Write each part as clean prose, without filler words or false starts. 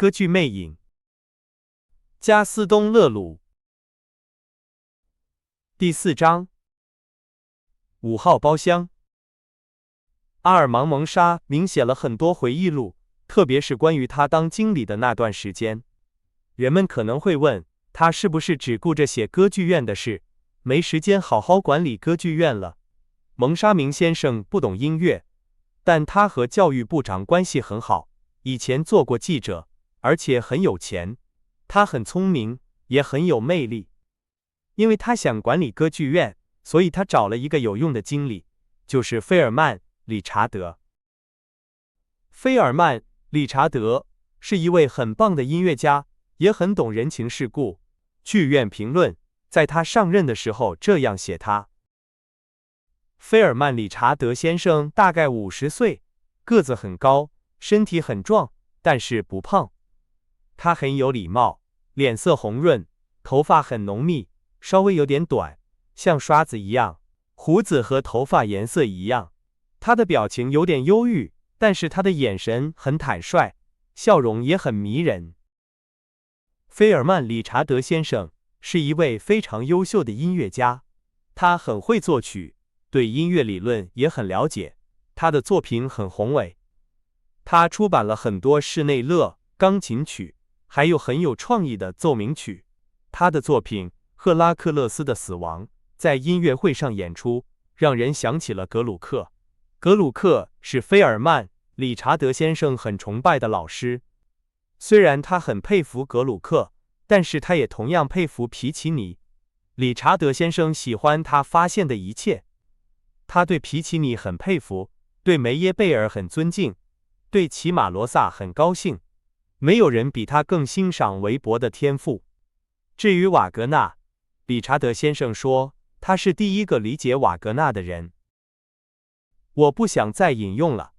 歌剧魅影。加斯东·勒鲁。第4章。5号包厢。阿尔芒·蒙沙明写了很多回忆录，特别是关于他当经理的那段时间。人们可能会问，他是不是只顾着写歌剧院的事，没时间好好管理歌剧院了？蒙沙明先生不懂音乐，但他和教育部长关系很好，以前做过记者，而且很有钱。他很聪明，也很有魅力。因为他想管理歌剧院，所以他找了一个有用的经理，就是费尔曼·理查德。费尔曼·理查德是一位很棒的音乐家，也很懂人情世故。剧院评论在他上任的时候这样写他：费尔曼·理查德先生大概50岁，个子很高，身体很壮，但是不胖。他很有礼貌，脸色红润，头发很浓密，稍微有点短，像刷子一样，胡子和头发颜色一样。他的表情有点忧郁，但是他的眼神很坦率，笑容也很迷人。费尔曼·理查德先生是一位非常优秀的音乐家，他很会作曲，对音乐理论也很了解，他的作品很宏伟。他出版了很多室内乐、钢琴曲，还有很有创意的奏鸣曲。他的作品《赫拉克勒斯的死亡》在音乐会上演出，让人想起了格鲁克。格鲁克是费尔曼·理查德先生很崇拜的老师。虽然他很佩服格鲁克，但是他也同样佩服皮奇尼。理查德先生喜欢他发现的一切。他对皮奇尼很佩服，对梅耶贝尔很尊敬，对齐马罗萨很高兴。没有人比他更欣赏韦伯的天赋。至于瓦格纳，理查德先生说，他是第一个理解瓦格纳的人。我不想再引用了。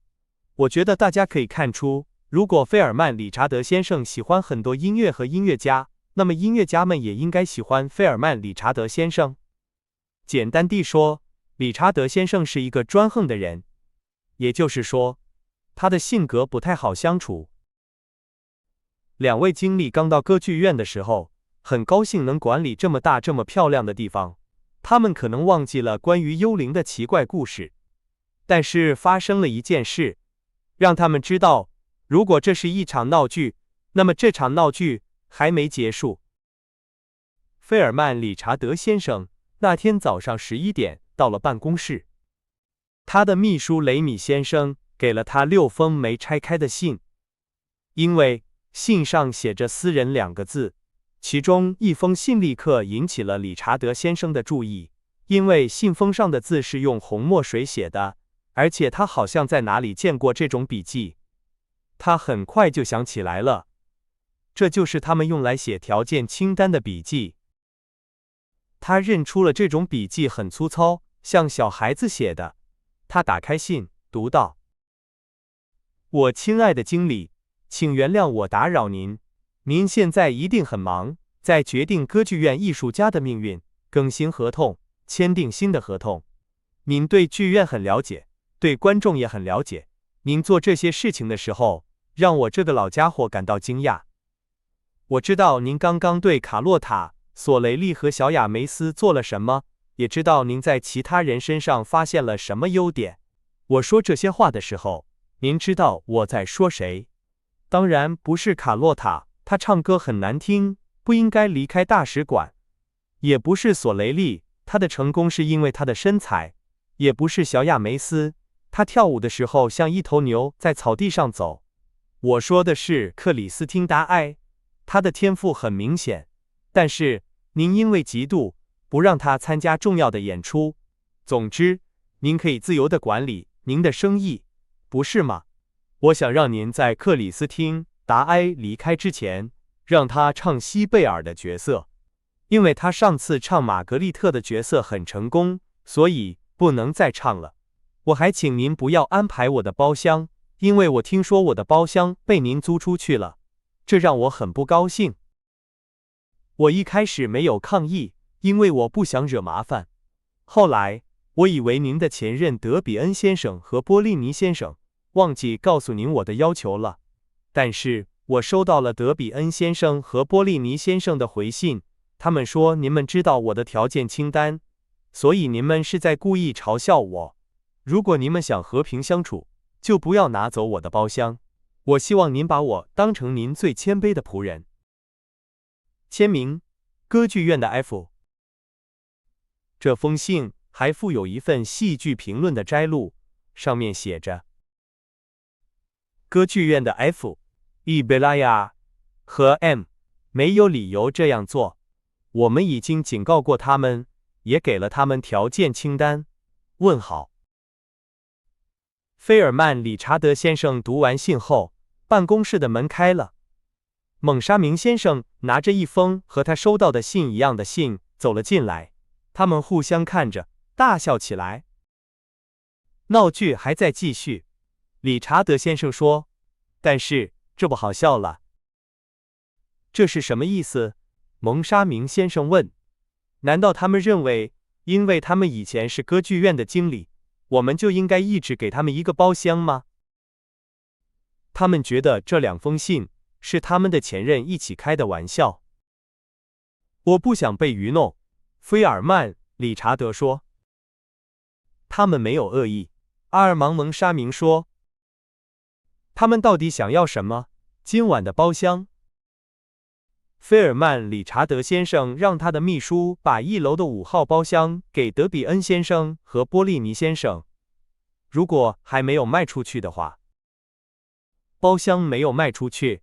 我觉得大家可以看出，如果费尔曼·理查德先生喜欢很多音乐和音乐家，那么音乐家们也应该喜欢费尔曼·理查德先生。简单地说，理查德先生是一个专横的人，也就是说，他的性格不太好相处。两位经理刚到歌剧院的时候，很高兴能管理这么大这么漂亮的地方。他们可能忘记了关于幽灵的奇怪故事，但是发生了一件事，让他们知道，如果这是一场闹剧，那么这场闹剧还没结束。费尔曼·理查德先生那天早上11点到了办公室，他的秘书雷米先生给了他6封没拆开的信，因为信上写着私人2个字。其中一封信立刻引起了理查德先生的注意，因为信封上的字是用红墨水写的，而且他好像在哪里见过这种笔记。他很快就想起来了，这就是他们用来写条件清单的笔记。他认出了这种笔记很粗糙，像小孩子写的。他打开信，读道：我亲爱的经理，请原谅我打扰您。您现在一定很忙，在决定歌剧院艺术家的命运，更新合同，签订新的合同。您对剧院很了解，对观众也很了解。您做这些事情的时候，让我这个老家伙感到惊讶。我知道您刚刚对卡洛塔、索雷利和小雅梅斯做了什么，也知道您在其他人身上发现了什么优点。我说这些话的时候，您知道我在说谁？当然不是卡洛塔。他唱歌很难听，不应该离开大使馆。也不是索雷利，他的成功是因为他的身材。也不是小亚梅斯，他跳舞的时候像一头牛在草地上走。我说的是克里斯汀达埃，他的天赋很明显，但是您因为嫉妒，不让他参加重要的演出。总之，您可以自由地管理您的生意，不是吗？我想让您在克里斯汀达埃离开之前，让他唱西贝尔的角色，因为他上次唱玛格丽特的角色很成功，所以不能再唱了。我还请您不要安排我的包厢，因为我听说我的包厢被您租出去了，这让我很不高兴。我一开始没有抗议，因为我不想惹麻烦。后来，我以为您的前任德比恩先生和波利尼先生忘记告诉您我的要求了。但是我收到了德比恩先生和波利尼先生的回信，他们说您们知道我的条件清单，所以您们是在故意嘲笑我。如果您们想和平相处，就不要拿走我的包厢。我希望您把我当成您最谦卑的仆人。签名：歌剧院的 F。这封信还附有一份戏剧评论的摘录，上面写着：歌剧院的 F、E、Belaya 和 M 没有理由这样做，我们已经警告过他们，也给了他们条件清单。问号。菲尔曼·理查德先生读完信后，办公室的门开了。蒙沙明先生拿着一封和他收到的信一样的信走了进来，他们互相看着，大笑起来。闹剧还在继续，理查德先生说，但是这不好笑了。这是什么意思？蒙沙明先生问。难道他们认为，因为他们以前是歌剧院的经理，我们就应该一直给他们一个包厢吗？他们觉得这2封信是他们的前任一起开的玩笑。我不想被愚弄，菲尔曼·理查德说。他们没有恶意，阿尔芒蒙沙明说。他们到底想要什么？今晚的包厢？菲尔曼·理查德先生让他的秘书把1楼的5号包厢给德比恩先生和波利尼先生。如果还没有卖出去的话，包厢没有卖出去，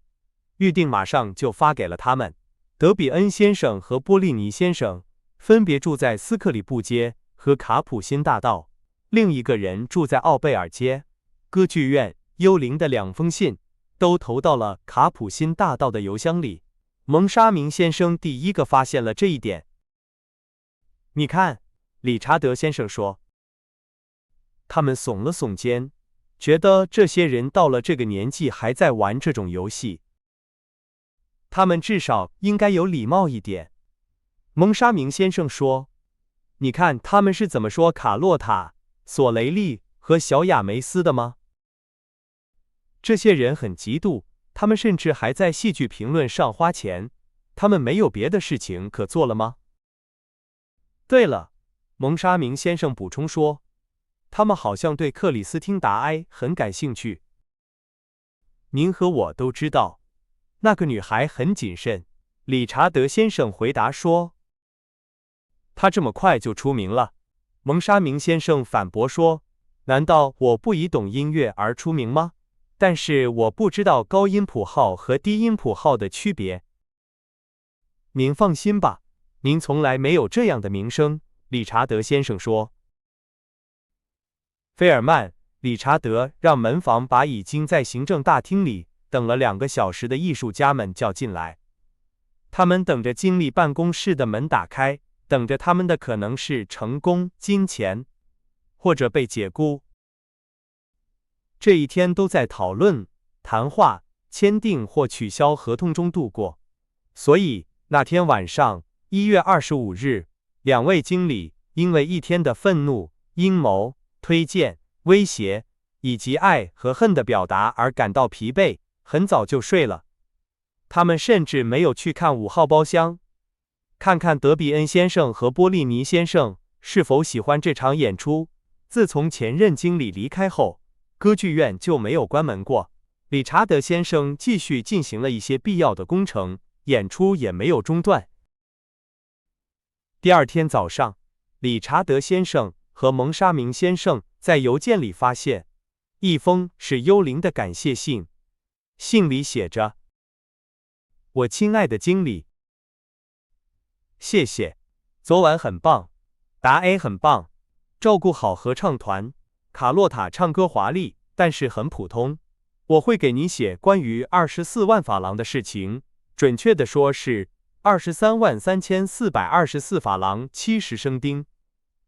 预定马上就发给了他们。德比恩先生和波利尼先生分别住在斯克里布街和卡普辛大道，另一个人住在奥贝尔街。歌剧院幽灵的2封信都投到了卡普辛大道的邮箱里。蒙沙明先生第一个发现了这一点。你看，理查德先生说。他们耸了耸肩，觉得这些人到了这个年纪还在玩这种游戏。他们至少应该有礼貌一点。蒙沙明先生说。你看他们是怎么说卡洛塔、索雷利和小雅梅斯的吗？这些人很嫉妒，他们甚至还在戏剧评论上花钱。他们没有别的事情可做了吗？对了，蒙沙明先生补充说，他们好像对克里斯汀达埃很感兴趣。您和我都知道，那个女孩很谨慎，理查德先生回答说。她这么快就出名了，蒙沙明先生反驳说，难道我不以懂音乐而出名吗？但是我不知道高音谱号和低音谱号的区别。您放心吧，您从来没有这样的名声，理查德先生说。菲尔曼·理查德让门房把已经在行政大厅里等了2个小时的艺术家们叫进来。他们等着经理办公室的门打开，等着他们的可能是成功、金钱，或者被解雇。这一天都在讨论、谈话、签订或取消合同中度过。所以那天晚上，1月25日，2位经理因为一天的愤怒、阴谋、推荐、威胁以及爱和恨的表达而感到疲惫，很早就睡了。他们甚至没有去看5号包厢，看看德比恩先生和波利尼先生是否喜欢这场演出。自从前任经理离开后，歌剧院就没有关门过。理查德先生继续进行了一些必要的工程，演出也没有中断。第2天早上，理查德先生和蒙沙明先生在邮件里发现一封是幽灵的感谢信，信里写着：我亲爱的经理，谢谢，昨晚很棒，达 A 很棒，照顾好合唱团，卡洛塔唱歌华丽，但是很普通。我会给你写关于24万法郎的事情，准确的说是233424法郎70生丁，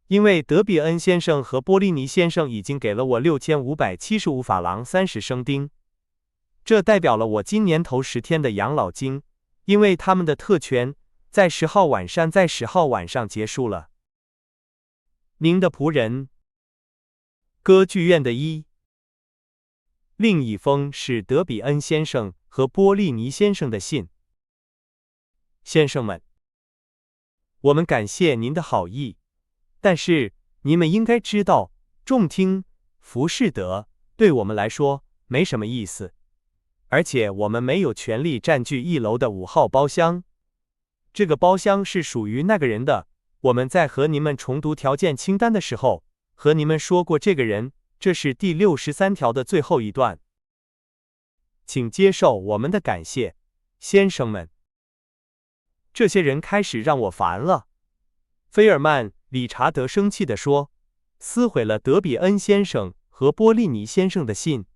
因为德比恩先生和波利尼先生已经给了我6575法郎30生丁，这代表了我今年头10天的养老金，因为他们的特权在10号晚上结束了。您的仆人，歌剧院的1。另一封是德比恩先生和波利尼先生的信。先生们，我们感谢您的好意，但是你们应该知道，重听浮士德对我们来说没什么意思，而且我们没有权利占据1楼的5号包厢。这个包厢是属于那个人的。我们在和你们重读条件清单的时候，和你们说过这个人，这是第63条的最后一段。请接受我们的感谢，先生们。这些人开始让我烦了。菲尔曼·理查德生气地说，撕毁了德比恩先生和波利尼先生的信。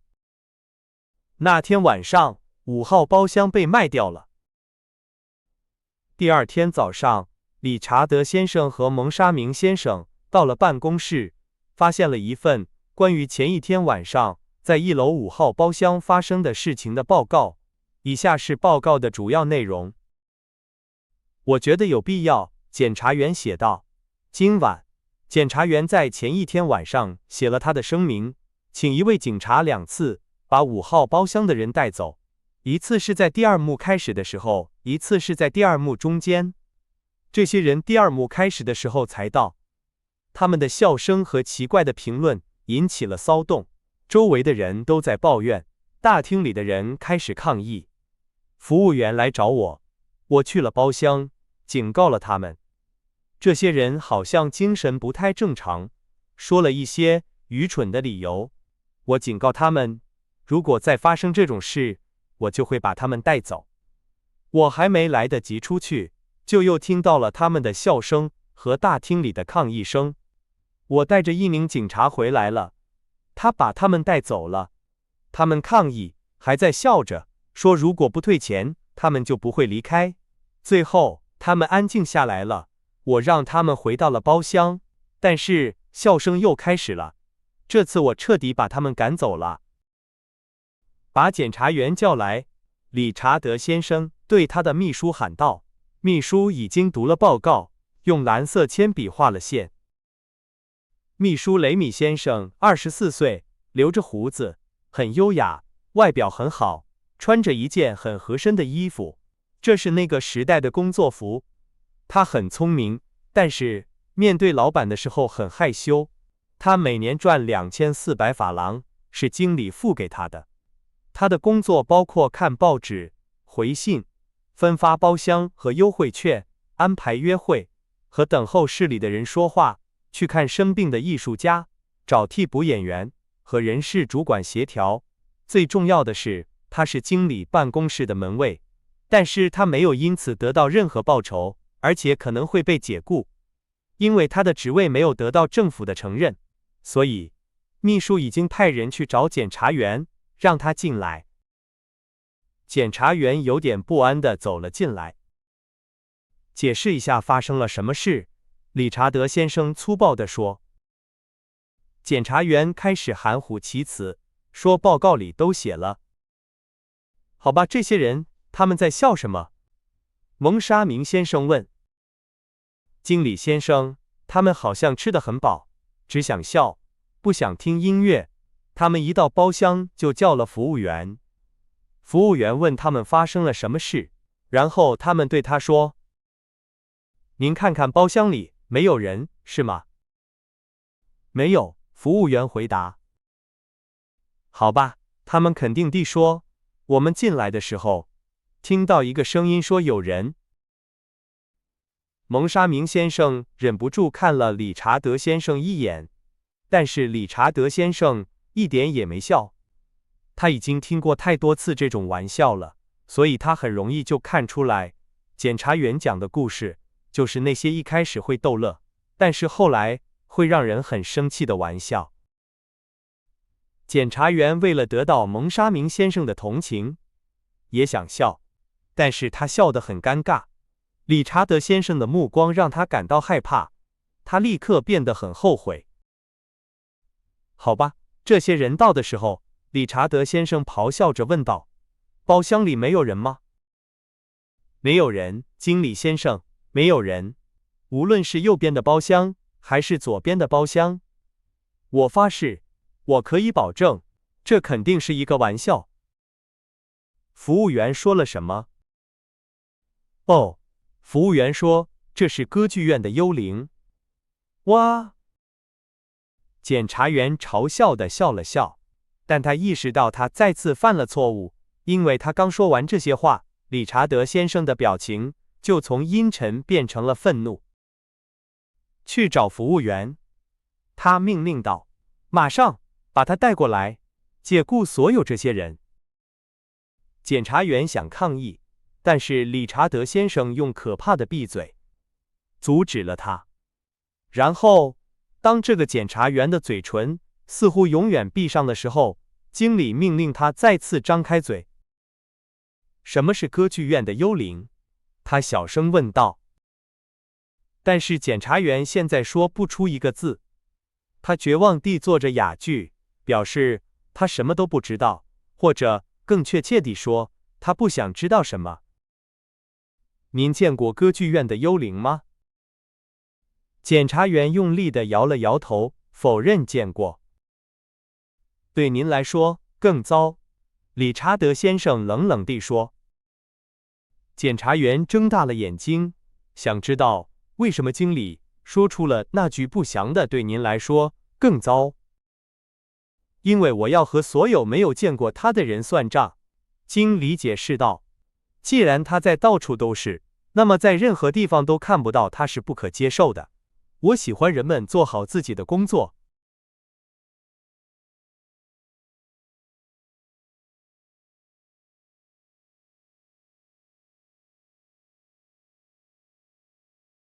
那天晚上，5号包厢被卖掉了。第二天早上，理查德先生和蒙沙明先生到了办公室，发现了一份关于前一天晚上在1楼5号包厢发生的事情的报告。以下是报告的主要内容。我觉得有必要，检察员写道。今晚，检察员在前一天晚上写了他的声明，请一位警察2次把5号包厢的人带走，一次是在第2幕开始的时候，一次是在第2幕中间。这些人第2幕开始的时候才到，他们的笑声和奇怪的评论引起了骚动，周围的人都在抱怨，大厅里的人开始抗议。服务员来找我，我去了包厢，警告了他们。这些人好像精神不太正常，说了一些愚蠢的理由。我警告他们，如果再发生这种事，我就会把他们带走。我还没来得及出去，就又听到了他们的笑声和大厅里的抗议声。我带着1名警察回来了，他把他们带走了。他们抗议，还在笑着，说如果不退钱，他们就不会离开。最后，他们安静下来了，我让他们回到了包厢，但是笑声又开始了。这次我彻底把他们赶走了。把检察员叫来，理查德先生对他的秘书喊道。秘书已经读了报告，用蓝色铅笔画了线。秘书雷米先生24岁，留着胡子，很优雅，外表很好，穿着一件很合身的衣服，这是那个时代的工作服。他很聪明，但是面对老板的时候很害羞。他每年赚2400法郎，是经理付给他的。他的工作包括看报纸、回信、分发包厢和优惠券，安排约会，和等候室里的人说话，去看生病的艺术家，找替补演员，和人事主管协调。最重要的是，他是经理办公室的门卫，但是他没有因此得到任何报酬，而且可能会被解雇，因为他的职位没有得到政府的承认。所以，秘书已经派人去找检察员，让他进来。检察员有点不安地走了进来。解释一下发生了什么事，理查德先生粗暴地说。检察员开始含糊其辞，说报告里都写了。好吧，这些人，他们在笑什么？蒙沙明先生问。经理先生，他们好像吃得很饱，只想笑，不想听音乐。他们一到包厢就叫了服务员。服务员问他们发生了什么事，然后他们对他说：“您看看包厢里没有人，是吗？”没有，服务员回答。好吧，他们肯定地说，我们进来的时候，听到一个声音说有人。蒙沙明先生忍不住看了理查德先生一眼，但是理查德先生一点也没笑。他已经听过太多次这种玩笑了，所以他很容易就看出来，检察员讲的故事就是那些一开始会逗乐，但是后来会让人很生气的玩笑。检察员为了得到蒙沙明先生的同情，也想笑，但是他笑得很尴尬。理查德先生的目光让他感到害怕，他立刻变得很后悔。好吧，这些人到的时候，理查德先生咆哮着问道：“包厢里没有人吗？”没有人，经理先生，没有人。无论是右边的包厢，还是左边的包厢。我发誓，我可以保证，这肯定是一个玩笑。服务员说了什么？哦，服务员说这是歌剧院的幽灵。哇！检察员嘲笑地笑了笑，但他意识到他再次犯了错误，因为他刚说完这些话，理查德先生的表情就从阴沉变成了愤怒。去找服务员，他命令道，马上把他带过来，解雇所有这些人。检察员想抗议，但是理查德先生用可怕的闭嘴阻止了他。然后，当这个检察员的嘴唇似乎永远闭上的时候，经理命令他再次张开嘴。什么是歌剧院的幽灵？他小声问道。但是检察员现在说不出一个字。他绝望地做着哑剧，表示他什么都不知道，或者更确切地说，他不想知道什么。您见过歌剧院的幽灵吗？检察员用力地摇了摇头，否认见过。对您来说更糟，理查德先生冷冷地说。检察员睁大了眼睛，想知道为什么经理说出了那句不祥的对您来说更糟。因为我要和所有没有见过他的人算账，经理解释道。既然他在到处都是，那么在任何地方都看不到他是不可接受的。我喜欢人们做好自己的工作，